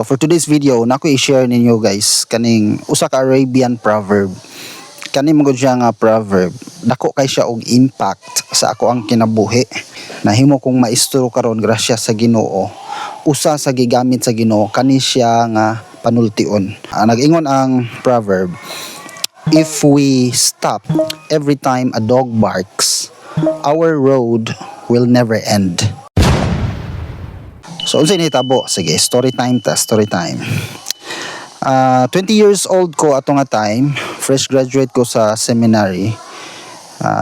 For today's video, nako i-share ninyo guys kaning usa ka Arabian proverb. Kani magud siya nga proverb, dako kay siya og impact sa ako ang kinabuhi. Nahimo kong maestro karon grasya sa Ginoo. Usa sa gigamit sa Ginoo kani siya nga panultion. Nag-ingon ang proverb, if we stop every time a dog barks, our road will never end. So, unsay nahitabo? Sige, story time ta, story time. 20 years old ko ato nga time, fresh graduate ko sa seminary,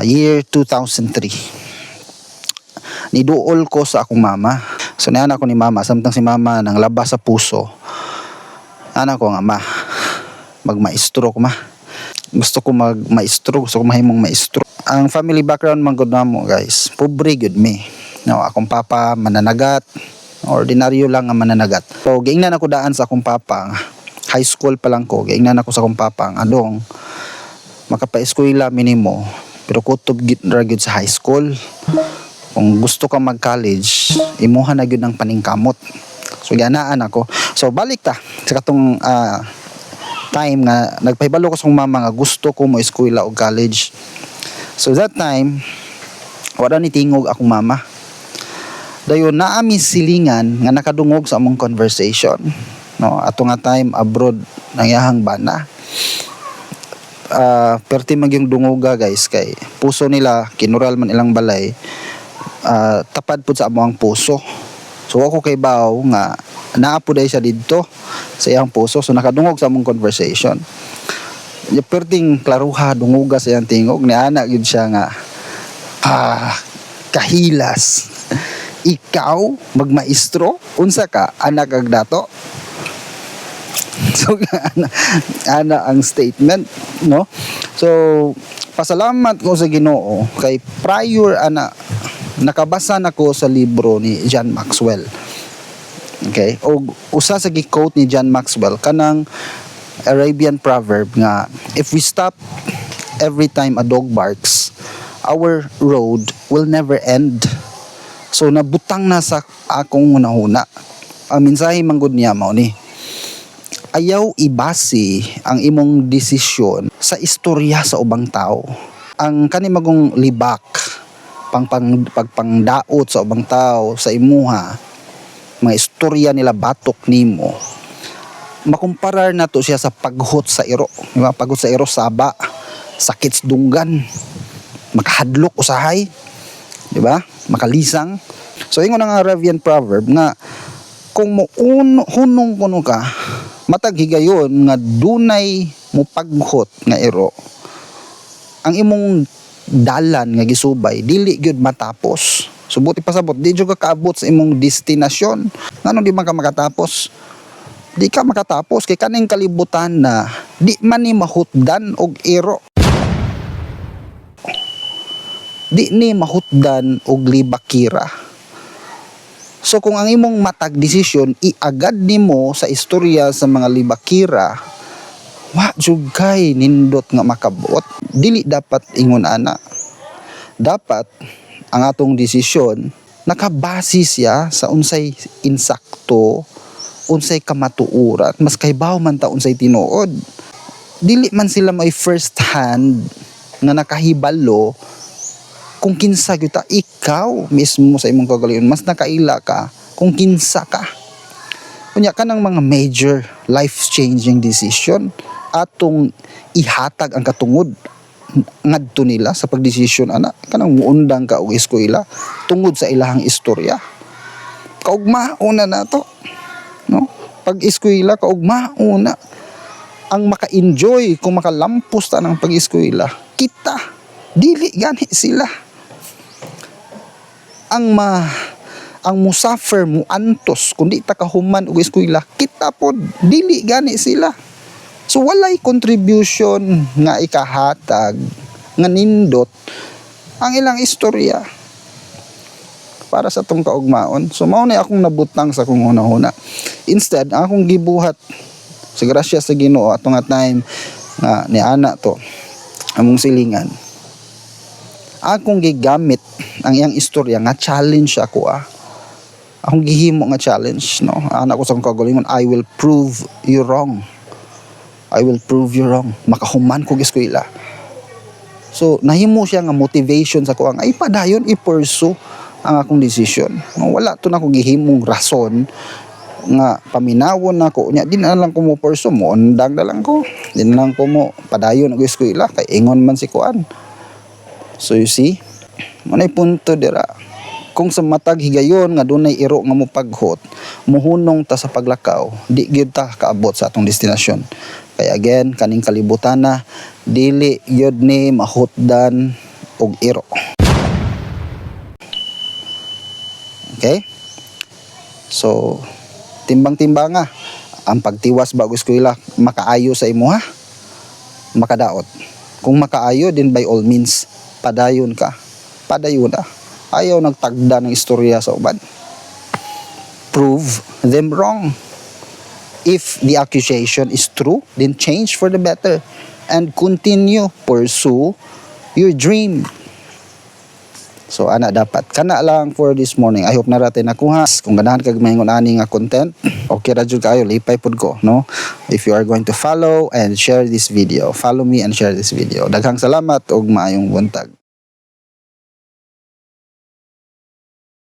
year 2003. Niduol ko sa akong mama. So, niana ko ni mama, samtang si mama nang labas sa puso. Ana ko nga, ma, magmaestro ko ma. Gusto ko magmaestro, gusto ko mahimong maestro. Ang family background man gud namo guys, pobre gud me. No, akong papa mananagat, ordinaryo lang nga mananagat. So, giingnan ako daan sa akong papa. High school pa lang ko, giingnan ako sa akong papa. Adong, makapa-eskwela minimo, pero kutob ra gyud sa high school. Kung gusto ka mag-college, imuha na gyud ng paningkamot. So, gianaan ako. So, balik ta sa katong time nga, nagpahibalo ko sa akong mama nga gusto ko mo eskwela o college. So, that time, wala ni tingog akong mama. Dayon naami silingan nga nakadungog sa among conversation, no, ato nga time abroad nang yahang bana. Perti magyong dungoga guys, kay puso nila kinural man ilang balay, tapad pud sa among puso. So ako kay baw nga naa pud siya didto sa iyang puso, so nakadungog sa among conversation. Perting klaruha dungoga sa iyang tingog ni ana gyud siya nga kahilas. Ikaw magmaestro unsa ka anak kag dato. So ana ang statement, no. So pasalamat ko sa Ginoo kay prior ana nakabasa nako sa libro ni John Maxwell. Okay, o usa sa gi-quote ni John Maxwell kanang Arabian proverb nga, if we stop every time a dog barks, our road will never end. So nabutang na sa akong hunahuna. Ang mensahe manggod niya mao ni, ayaw ibase ang imong desisyon sa istorya sa ubang tao. Ang kani magong libak pagpangdaot sa ubang tao sa imuha, mga istorya nila batok nimo, makumparar na to siya sa paghot sa iro. Diba? Paghot sa iro saba, sakit sa dunggan, makahadlok usahay, di ba? Makalisang. So ingon ang Arabian proverb nga kung mo hunong kuno ka, matag higayon nga dunay mo paghot nga iro, ang imong dalan nga gisubay dili gyud matapos. Subuti pasabot di jud ka kaabot sa imong destinasyon. Ngano di man ka makatapos? Di ka makatapos kay kaning kalibutan na di man ni mahutdan og iro. Di ni mahutdan og libakira. So kung ang imong matag desisyon iagad nimo sa istorya sa mga libakira, wa jud kay nindot nga makabot. Dili dapat ingon ana. Dapat ang atong desisyon nakabase siya sa unsay insakto, unsay kamatuoran, mas kaybaw man ta unsay tinuod. Dili man sila may first hand nga nakahibalo kung kinsa gyud ta. Ikaw mismo sa imong kagalingon mas nakaila ka kung kinsa ka. Unya kanang mga major life changing decision atong ihatag ang katungod ngadto nila sa pagdesisyon ana, kanang muundang ka og eskwela tungod sa ilahang istorya. Kaugmaon na nato, no? Pag eskwela kaugmaon na ang maka-enjoy kung makalampos ta ng pag-eskwela. Kita dili gani sila. Ang musaffer mo antos kundi ta kahuman og eskwela, kita pod dili gani sila. So walay contribution nga ikahatag nga nindot ang ilang istorya para sa tong kaugmaon. So mao ni akong nabutang sa akong hunahuna. Instead akong gibuhat sa grasya sa Ginoo ato nga time nga ni ana to among silingan. Akong gigamit ang iyang istorya nga challenge ako akong gihimo nga challenge, no? Anak ko sa akong kagalingon, I will prove you wrong. I will prove you wrong. Makahuman ko eskwela. So nahimo siya nga motivation sa ko ang ay padayon i-pursue ang akong decision. Wala to na ko gihimong rason nga paminawon nako nya, di na lang ko mo pursue mo, undang na lang ko. Di na lang ko mo padayon og eskwela kay ingon man si kuan. So you see, manay punto dira. Kung sa matag higayon nga dunay iro nga mopaghot, muhunong ta sa paglakaw, di gyud ta kaabot sa atong destinasyon. Kaya again, kaning kalibutan na dili gyud ni mahutdan og iro. Okay? So, timbang-timbanga ang pagtiwas bago eskwela, makaayo sa imo ha, makadaot. Kung makaayo din, by all means padayon ka, padayon na. Ayaw nagtagda ng istorya sa uban. Prove them wrong. If the accusation is true, then change for the better and continue pursue your dream. So ana dapat kana lang for this morning. I hope narating nakuha. Kung ganahan kag mahingon ani nga content, okay ra jud kayo, lipay pud ko, no? If you are going to follow and share this video, follow me and share this video. Daghang salamat ug maayong buntag.